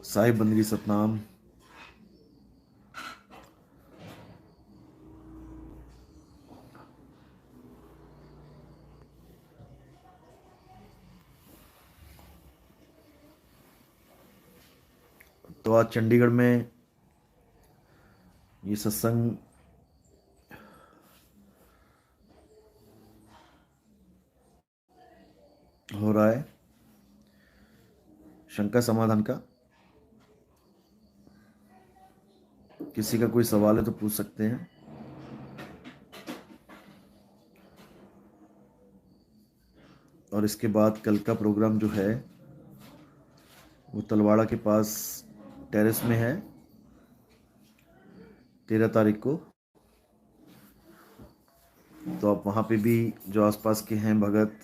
साहिब बंदगी सतनाम। तो आज चंडीगढ़ में ये सत्संग हो रहा है शंका समाधान का। किसी का कोई सवाल है तो पूछ सकते हैं। और इसके बाद कल का प्रोग्राम जो है वो तलवाड़ा के पास टेरेस में है 13 तारीख को। तो आप वहाँ पे भी जो आसपास के हैं भगत,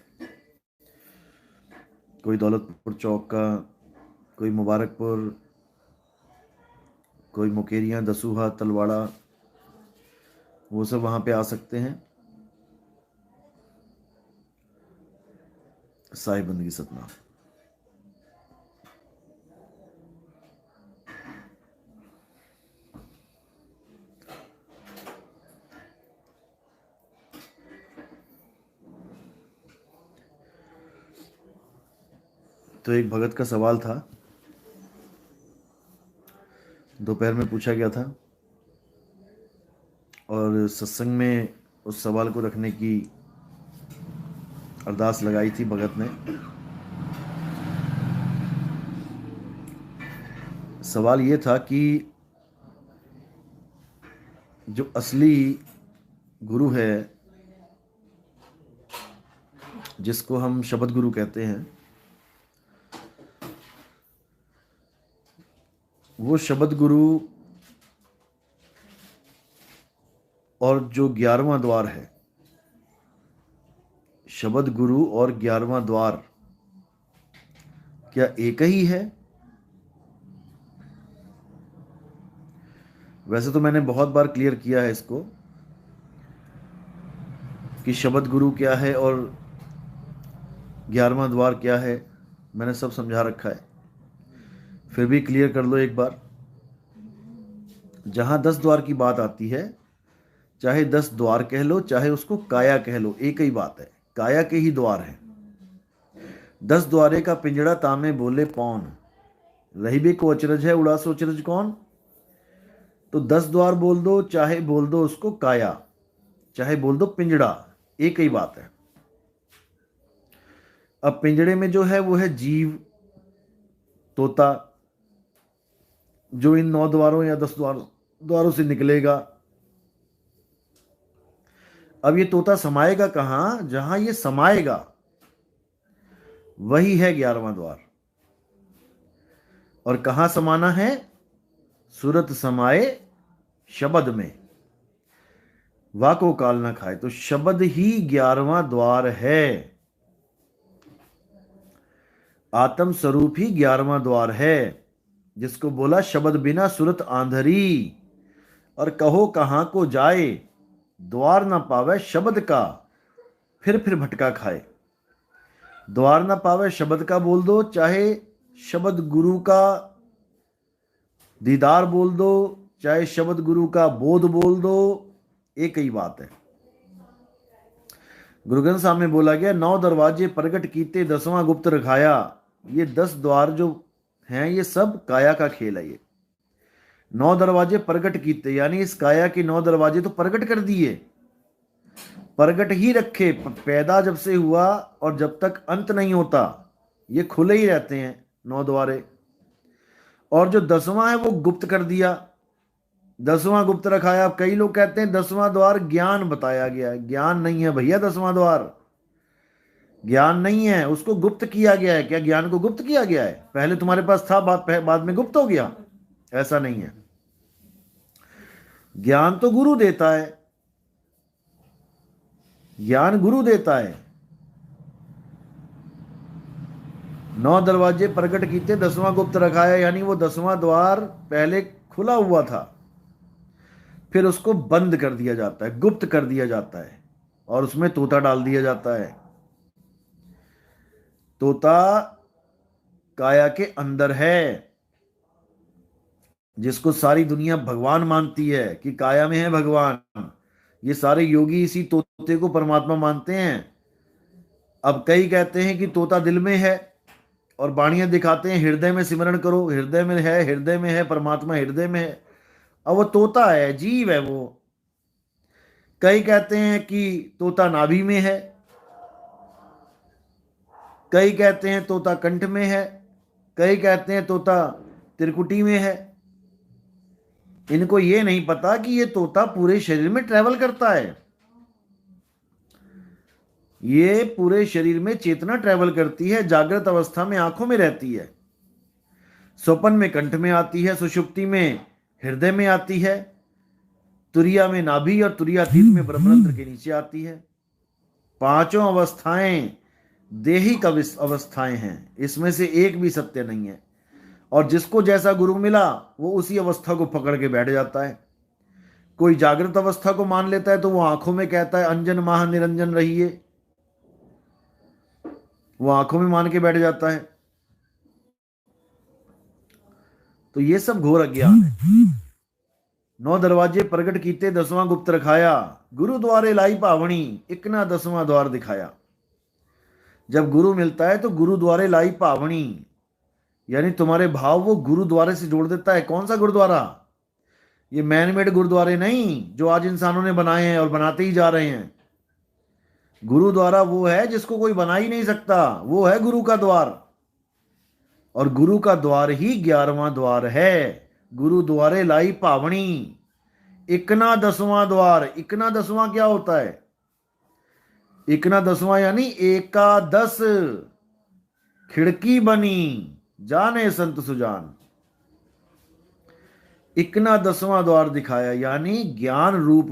कोई दौलतपुर चौक का, कोई मुबारकपुर, कोई मुकेरियाँ, दसूहा, तलवाड़ा, वो सब वहाँ पे आ सकते हैं। साहिब बंदगी सतनाम। तो एक भगत का सवाल था, दोपहर में पूछा गया था और सत्संग में उस सवाल को रखने की अरदास लगाई थी भगत ने। सवाल ये था कि जो असली गुरु है, जिसको हम शब्द गुरु कहते हैं, वो शब्द गुरु और जो 11वां द्वार है, शब्द गुरु और 11वां द्वार क्या एक ही है? वैसे तो मैंने बहुत बार क्लियर किया है इसको कि शब्द गुरु क्या है और 11वां द्वार क्या है, मैंने सब समझा रखा है। फिर भी क्लियर कर लो एक बार। जहां 10 द्वार की बात आती है, चाहे 10 द्वार कह लो, चाहे उसको काया कह लो, एक ही बात है, काया के ही द्वार है। 10 द्वारे का पिंजड़ा तामे बोले पौन, रही भी को अचरज है उड़ा सो अचरज कौन। तो 10 द्वार बोल दो, चाहे बोल दो उसको काया, चाहे बोल दो पिंजड़ा, एक ही बात है। अब पिंजड़े में जो है वो है जीव, तोता, जो इन 9 द्वारों या 10 द्वारों से निकलेगा। अब ये तोता समाएगा कहां? जहां ये समाएगा वही है 11वां द्वार। और कहां समाना है? सूरत समाए शब्द में, वाको काल ना खाए। तो शब्द ही 11वां द्वार है, आत्म स्वरूप ही 11वां द्वार है, जिसको बोला शब्द बिना सुरत आंधरी। और कहो कहां को जाए, द्वार ना पावे शब्द का, फिर भटका खाए। द्वार ना पावे शब्द का बोल दो, चाहे शब्द गुरु का दीदार बोल दो, चाहे शब्द गुरु का बोध बोल दो, एक ही बात है। गुरु ग्रंथ साहब में बोला गया 9 दरवाजे प्रगट कीते 10वां गुप्त रखाया। ये 10 द्वार जो हैं ये सब काया का खेल है। ये 9 दरवाजे प्रगट कीते, यानी इस काया के 9 दरवाजे तो प्रगट कर दिए, प्रगट ही रखे। पैदा जब से हुआ और जब तक अंत नहीं होता ये खुले ही रहते हैं 9 द्वारे। और जो 10वां है वो गुप्त कर दिया, 10वां गुप्त रखाया। अब कई लोग कहते हैं 10वां द्वार ज्ञान बताया गया है। ज्ञान नहीं है भैया, 10वां द्वार ज्ञान नहीं है, उसको गुप्त किया गया है। क्या ज्ञान को गुप्त किया गया है? पहले तुम्हारे पास था, बाद में गुप्त हो गया? ऐसा नहीं है। ज्ञान तो गुरु देता है, ज्ञान गुरु देता है। 9 दरवाजे प्रकट कीते 10वां गुप्त रखाया, यानी वो 10वां द्वार पहले खुला हुआ था, फिर उसको बंद कर दिया जाता है, गुप्त कर दिया जाता है, और उसमें तोता डाल दिया जाता है। तोता काया के अंदर है, जिसको सारी दुनिया भगवान मानती है कि काया में है भगवान, ये सारे योगी इसी तोते को परमात्मा मानते हैं। अब कई कहते हैं कि तोता दिल में है, और बाणियां दिखाते हैं हृदय में सिमरण करो, हृदय में है, हृदय में है परमात्मा, हृदय में है। अब वो तोता है, जीव है वो। कई कहते हैं कि तोता नाभि में है, कई कहते हैं तोता कंठ में है, कई कहते हैं तोता त्रिकुटी में है। इनको ये नहीं पता कि ये तोता पूरे शरीर में ट्रेवल करता है। ये पूरे शरीर में चेतना ट्रेवल करती है। जागृत अवस्था में आंखों में रहती है, स्वप्न में कंठ में आती है, सुषुप्ति में हृदय में आती है, तुरिया में नाभि और तुरियातीत में ब्रह्मरंध्र के नीचे आती है। पांचों अवस्थाएं देहिक अवस्थाएं हैं, इसमें से एक भी सत्य नहीं है। और जिसको जैसा गुरु मिला वो उसी अवस्था को पकड़ के बैठ जाता है। कोई जागृत अवस्था को मान लेता है तो वो आंखों में कहता है अंजन माह निरंजन रहिए, वो आंखों में मान के बैठ जाता है। तो ये सब घोर अज्ञान है। 9 दरवाजे प्रगट कीते 10वां गुप्त रखाया, गुरु द्वारे लाई पावनी, इकना 10वां द्वार दिखाया। जब गुरु मिलता है तो गुरु द्वारे लाई पावनी, यानी तुम्हारे भाव वो गुरुद्वारे से जोड़ देता है। कौन सा गुरुद्वारा? ये मैनमेड गुरुद्वारे नहीं जो आज इंसानों ने बनाए हैं और बनाते ही जा रहे हैं। गुरुद्वारा वो है जिसको कोई बना ही नहीं सकता, वो है गुरु का द्वार। और गुरु का द्वार ही 11वां द्वार है। गुरु द्वारे लाई पावनी, इकना 10वां द्वार। इकना 10वां क्या होता है? इकना 10वां यानी एकादश खिड़की बनी, जाने संत सुजान। इकना 10वां द्वार दिखाया, यानी ज्ञान रूप